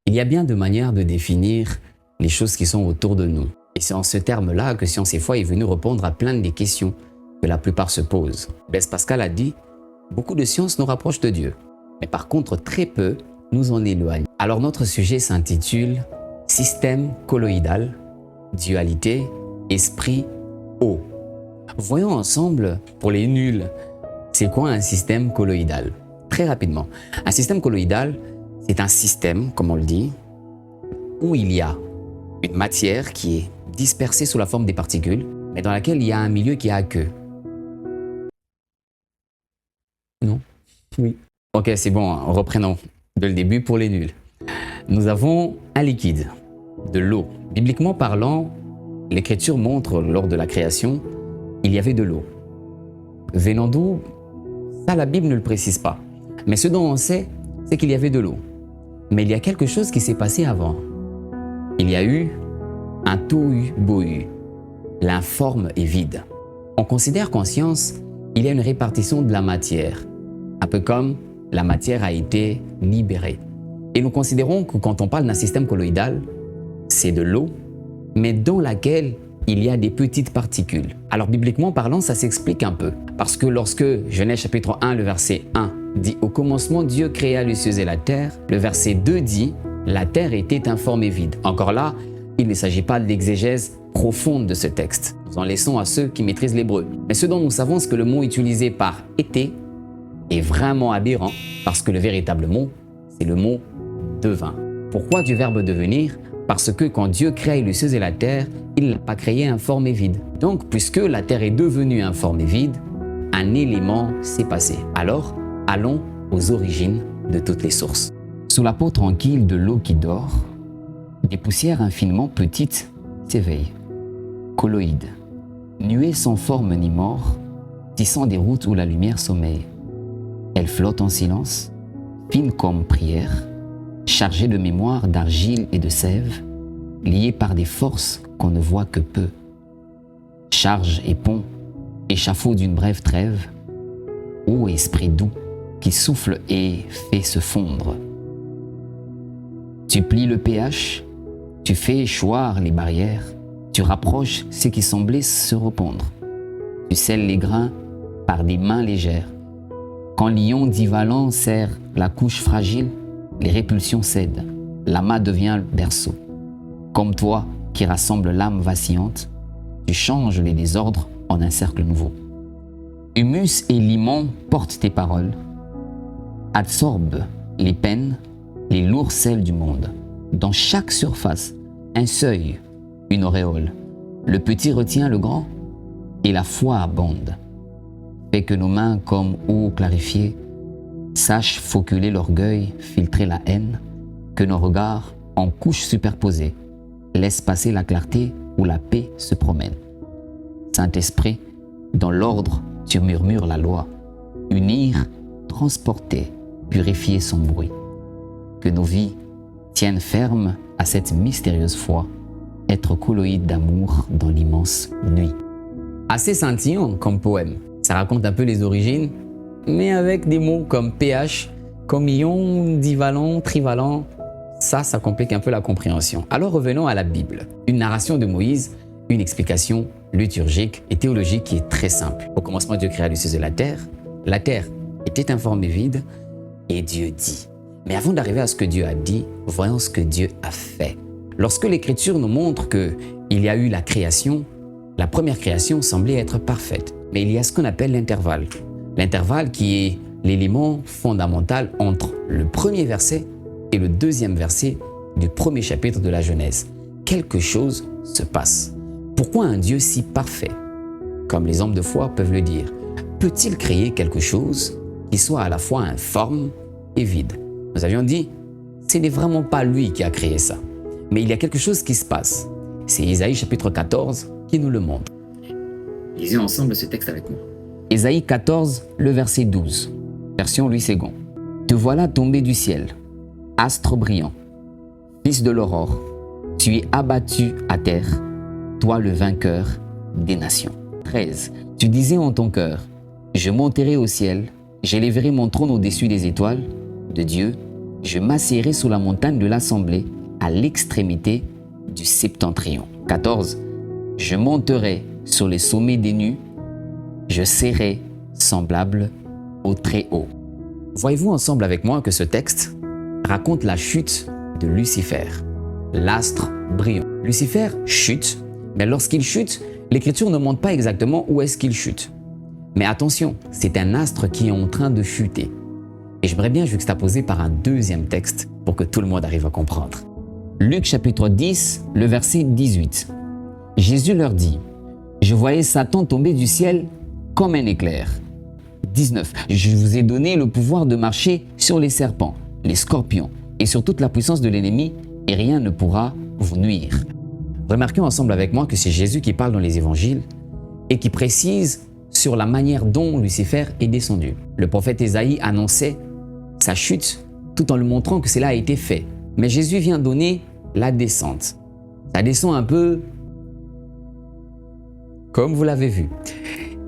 Il y a bien de manières de définir les choses qui sont autour de nous. Et c'est en ce terme-là que Science et Foi est venu répondre à plein des questions que la plupart se posent. Blaise Pascal a dit « Beaucoup de sciences nous rapprochent de Dieu, mais par contre très peu nous en éloignent ». Alors notre sujet s'intitule « Système colloïdal, dualité, esprit, eau ». Voyons ensemble, pour les nuls, c'est quoi un système colloïdal? Très rapidement, un système colloïdal, c'est un système, comme on le dit, où il y a une matière qui est dispersée sous la forme des particules, mais dans laquelle il y a un milieu qui a queue. Non? Oui. Ok, c'est bon, reprenons de le début pour les nuls. Nous avons un liquide, de l'eau. Bibliquement parlant, l'Écriture montre lors de la création, il y avait de l'eau. Venant d'où? Ça, la Bible ne le précise pas. Mais ce dont on sait, c'est qu'il y avait de l'eau. Mais il y a quelque chose qui s'est passé avant. Il y a eu un tohu-bohu. L'informe est vide. On considère qu'en science, il y a une répartition de la matière, un peu comme la matière a été libérée. Et nous considérons que quand on parle d'un système colloïdal, c'est de l'eau, mais dans laquelle il y a des petites particules. Alors bibliquement parlant, ça s'explique un peu. Parce que lorsque Genèse chapitre 1, le verset 1 dit « Au commencement, Dieu créa les cieux et la terre », le verset 2 dit « La terre était informe et vide ». Encore là, il ne s'agit pas de l'exégèse profonde de ce texte. Nous en laissons à ceux qui maîtrisent l'hébreu. Mais ce dont nous savons, c'est que le mot utilisé par « été » est vraiment aberrant parce que le véritable mot, c'est le mot « devint ». Pourquoi du verbe « devenir » ? Parce que quand Dieu crée les cieux et la terre, il ne l'a pas créé informe et vide. Donc, puisque la terre est devenue informe et vide, un élément s'est passé. Alors, allons aux origines de toutes les sources. Sous la peau tranquille de l'eau qui dort, des poussières infiniment petites s'éveillent. Colloïdes, nuées sans forme ni mort, tissant des routes où la lumière sommeille. Elles flottent en silence, fines comme prière, chargées de mémoire, d'argile et de sève, liées par des forces qu'on ne voit que peu. Charge et pont, échafaud d'une brève trêve, ô esprit doux qui souffle et fait se fondre. Tu plies le pH, tu fais choir les barrières, tu rapproches ce qui semblait se répondre. Tu scelles les grains par des mains légères. Quand l'ion divalent serre la couche fragile, les répulsions cèdent, l'amas devient berceau. Comme toi qui rassemble l'âme vacillante, tu changes les désordres en un cercle nouveau. Humus et limon portent tes paroles, absorbent les peines, les lourds sels du monde. Dans chaque surface, un seuil, une auréole. Le petit retient le grand et la foi abonde. Fait que nos mains comme eau clarifiée sachent fauculer l'orgueil, filtrer la haine, que nos regards, en couches superposées, laissent passer la clarté où la paix se promène. Saint-Esprit, dans l'ordre, tu murmures la loi. Unir, transporter, purifier son bruit. Que nos vies tiennent ferme à cette mystérieuse foi, être colloïdes d'amour dans l'immense nuit. Assez scintillant comme poème. Ça raconte un peu les origines, mais avec des mots comme pH, comme ion, divalent, trivalent, ça complique un peu la compréhension. Alors revenons à la Bible. Une narration de Moïse, une explication liturgique et théologique qui est très simple. Au commencement, Dieu créa les cieux et la terre était informe et vide, et Dieu dit. Mais avant d'arriver à ce que Dieu a dit, voyons ce que Dieu a fait. Lorsque l'Écriture nous montre qu'il y a eu la création, la première création semblait être parfaite. Mais il y a ce qu'on appelle l'intervalle. L'intervalle qui est l'élément fondamental entre le premier verset et le deuxième verset du premier chapitre de la Genèse. Quelque chose se passe. Pourquoi un Dieu si parfait, comme les hommes de foi peuvent le dire, peut-il créer quelque chose qui soit à la fois informe et vide? Nous avions dit, ce n'est vraiment pas lui qui a créé ça. Mais il y a quelque chose qui se passe. C'est Ésaïe chapitre 14 qui nous le montre. Lisez ensemble ce texte avec moi. Ésaïe 14, le verset 12, version Louis II. Te voilà tombé du ciel, astre brillant, fils de l'aurore, tu es abattu à terre, toi le vainqueur des nations. 13. Tu disais en ton cœur, Je monterai au ciel, j'élèverai mon trône au-dessus des étoiles de Dieu, je m'assiérai sur la montagne de l'assemblée, à l'extrémité du septentrion. 14. Je monterai sur les sommets des nues, je serai semblable au Très-Haut. Voyez-vous ensemble avec moi que ce texte raconte la chute de Lucifer, l'astre brillant. Lucifer chute, mais lorsqu'il chute, l'Écriture ne montre pas exactement où est-ce qu'il chute. Mais attention, c'est un astre qui est en train de chuter. Et j'aimerais bien juxtaposer par un deuxième texte pour que tout le monde arrive à comprendre. Luc chapitre 10, le verset 18. Jésus leur dit, « Je voyais Satan tomber du ciel comme un éclair. » 19. « Je vous ai donné le pouvoir de marcher sur les serpents, les scorpions et sur toute la puissance de l'ennemi, et rien ne pourra vous nuire. » Remarquons ensemble avec moi que c'est Jésus qui parle dans les évangiles et qui précise sur la manière dont Lucifer est descendu. Le prophète Ésaïe annonçait sa chute tout en lui montrant que cela a été fait. Mais Jésus vient donner la descente. Ça descend un peu comme vous l'avez vu.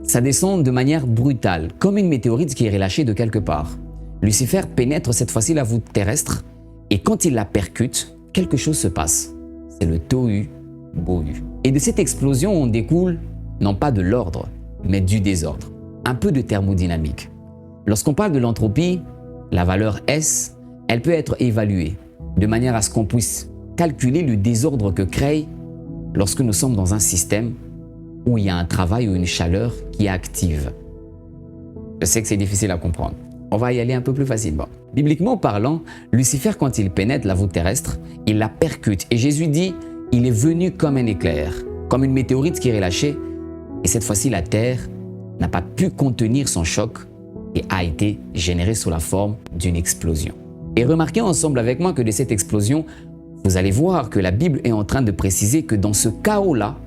Ça descend de manière brutale, comme une météorite qui est relâchée de quelque part. Lucifer pénètre cette fois-ci la voûte terrestre et quand il la percute, quelque chose se passe. C'est le tohu-bohu. Et de cette explosion, on découle non pas de l'ordre, mais du désordre. Un peu de thermodynamique. Lorsqu'on parle de l'entropie, la valeur S, elle peut être évaluée de manière à ce qu'on puisse calculer le désordre que crée lorsque nous sommes dans un système où il y a un travail ou une chaleur qui est active. Je sais que c'est difficile à comprendre. On va y aller un peu plus facilement. Bibliquement parlant, Lucifer, quand il pénètre la voûte terrestre, il la percute. Et Jésus dit, il est venu comme un éclair, comme une météorite qui est relâchée. Et cette fois-ci, la terre n'a pas pu contenir son choc et a été générée sous la forme d'une explosion. Et remarquez ensemble avec moi que de cette explosion, vous allez voir que la Bible est en train de préciser que dans ce chaos-là,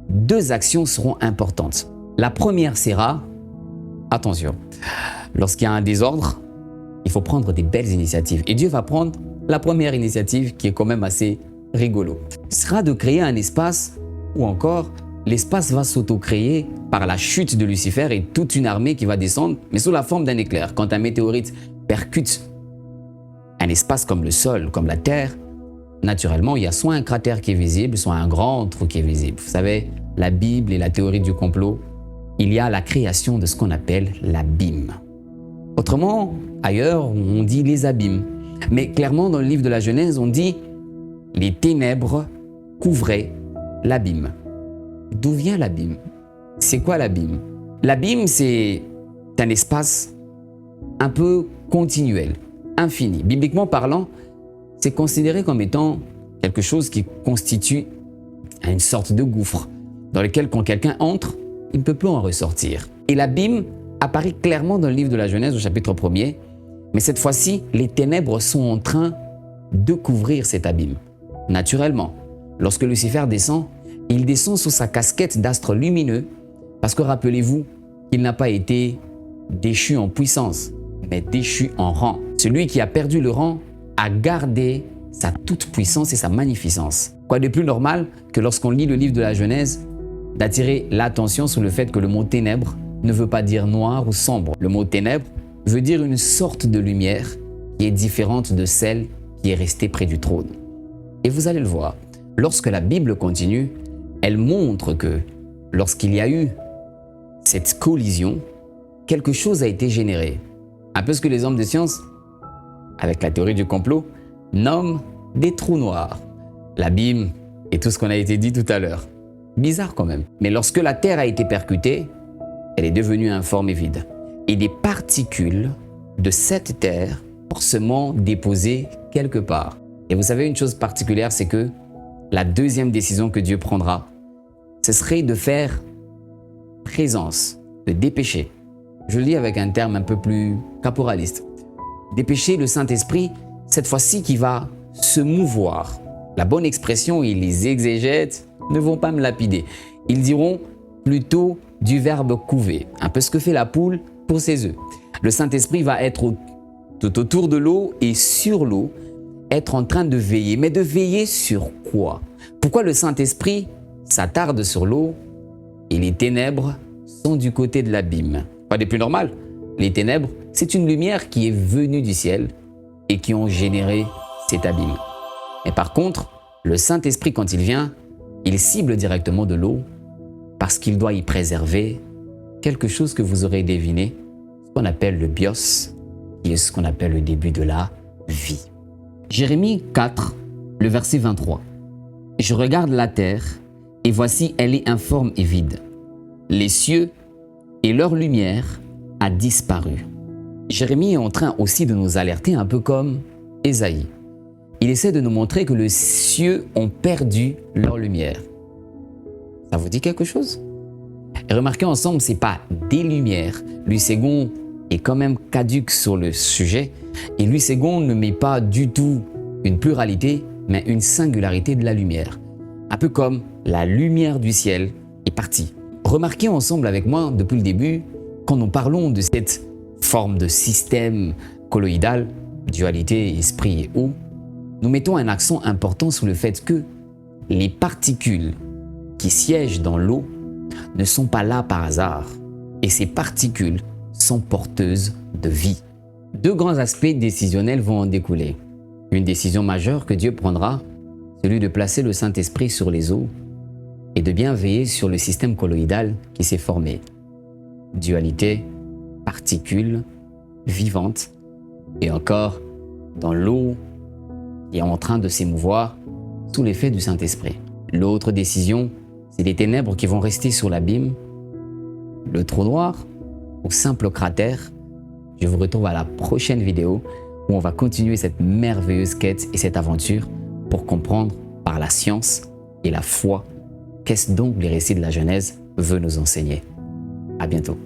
deux actions seront importantes. La première sera, attention, lorsqu'il y a un désordre, il faut prendre des belles initiatives. Et Dieu va prendre la première initiative qui est quand même assez rigolo. Ce sera de créer un espace où encore l'espace va s'auto-créer par la chute de Lucifer et toute une armée qui va descendre, mais sous la forme d'un éclair. Quand un météorite percute un espace comme le sol, comme la Terre, naturellement, il y a soit un cratère qui est visible, soit un grand trou qui est visible. Vous savez, la Bible et la théorie du complot, il y a la création de ce qu'on appelle l'abîme. Autrement, ailleurs, on dit les abîmes. Mais clairement, dans le livre de la Genèse, on dit les ténèbres couvraient l'abîme. D'où vient l'abîme? C'est quoi l'abîme? L'abîme, c'est un espace un peu continuel, infini. Bibliquement parlant, c'est considéré comme étant quelque chose qui constitue une sorte de gouffre dans lequel quand quelqu'un entre, il ne peut plus en ressortir. Et l'abîme apparaît clairement dans le livre de la Genèse au chapitre 1er, mais cette fois-ci, les ténèbres sont en train de couvrir cet abîme. Naturellement, lorsque Lucifer descend, il descend sous sa casquette d'astre lumineux parce que rappelez-vous qu'il n'a pas été déchu en puissance, mais déchu en rang. Celui qui a perdu le rang a gardé sa toute-puissance et sa magnificence. Quoi de plus normal que lorsqu'on lit le livre de la Genèse, d'attirer l'attention sur le fait que le mot ténèbres ne veut pas dire noir ou sombre. Le mot ténèbres veut dire une sorte de lumière qui est différente de celle qui est restée près du trône. Et vous allez le voir, lorsque la Bible continue, elle montre que lorsqu'il y a eu cette collision, quelque chose a été généré. Un peu ce que les hommes de science, avec la théorie du complot, nomment des trous noirs. L'abîme et tout ce qu'on a été dit tout à l'heure. Bizarre quand même. Mais lorsque la Terre a été percutée, elle est devenue informe et vide. Et des particules de cette Terre forcément déposées quelque part. Et vous savez une chose particulière, c'est que la deuxième décision que Dieu prendra, ce serait de faire présence, de dépêcher. Je le dis avec un terme un peu plus caporaliste. Dépêcher le Saint-Esprit, cette fois-ci qui va se mouvoir. La bonne expression, et les exégètes ne vont pas me lapider. Ils diront plutôt du verbe couver, un peu ce que fait la poule pour ses œufs. Le Saint-Esprit va être tout autour de l'eau et sur l'eau, être en train de veiller. Mais de veiller sur quoi? Pourquoi le Saint-Esprit s'attarde sur l'eau et les ténèbres sont du côté de l'abîme? pas des plus normales. Les ténèbres, c'est une lumière qui est venue du ciel et qui ont généré cet abîme. Mais par contre, le Saint-Esprit, quand il vient, il cible directement de l'eau parce qu'il doit y préserver quelque chose que vous aurez deviné, ce qu'on appelle le bios, qui est ce qu'on appelle le début de la vie. Jérémie 4, le verset 23. « Je regarde la terre, et voici elle est informe et vide. Les cieux et leur lumière a disparu. » Jérémie est en train aussi de nous alerter un peu comme Ésaïe. Il essaie de nous montrer que les cieux ont perdu leur lumière. Ça vous dit quelque chose? Et remarquez ensemble, ce n'est pas des lumières. Louis II est quand même caduque sur le sujet. Et Louis II ne met pas du tout une pluralité, mais une singularité de la lumière. Un peu comme la lumière du ciel est partie. Remarquez ensemble avec moi, depuis le début, quand nous parlons de cette forme de système colloïdal, dualité esprit et eau, nous mettons un accent important sur le fait que les particules qui siègent dans l'eau ne sont pas là par hasard, et ces particules sont porteuses de vie. Deux grands aspects décisionnels vont en découler. Une décision majeure que Dieu prendra, celui de placer le Saint-Esprit sur les eaux et de bien veiller sur le système colloïdal qui s'est formé. Dualité, particules, vivantes, et encore dans l'eau qui est en train de s'émouvoir sous l'effet du Saint-Esprit. L'autre décision, c'est les ténèbres qui vont rester sur l'abîme, le trou noir ou simple cratère. Je vous retrouve à la prochaine vidéo où on va continuer cette merveilleuse quête et cette aventure pour comprendre par la science et la foi qu'est-ce donc les récits de la Genèse veut nous enseigner. À bientôt.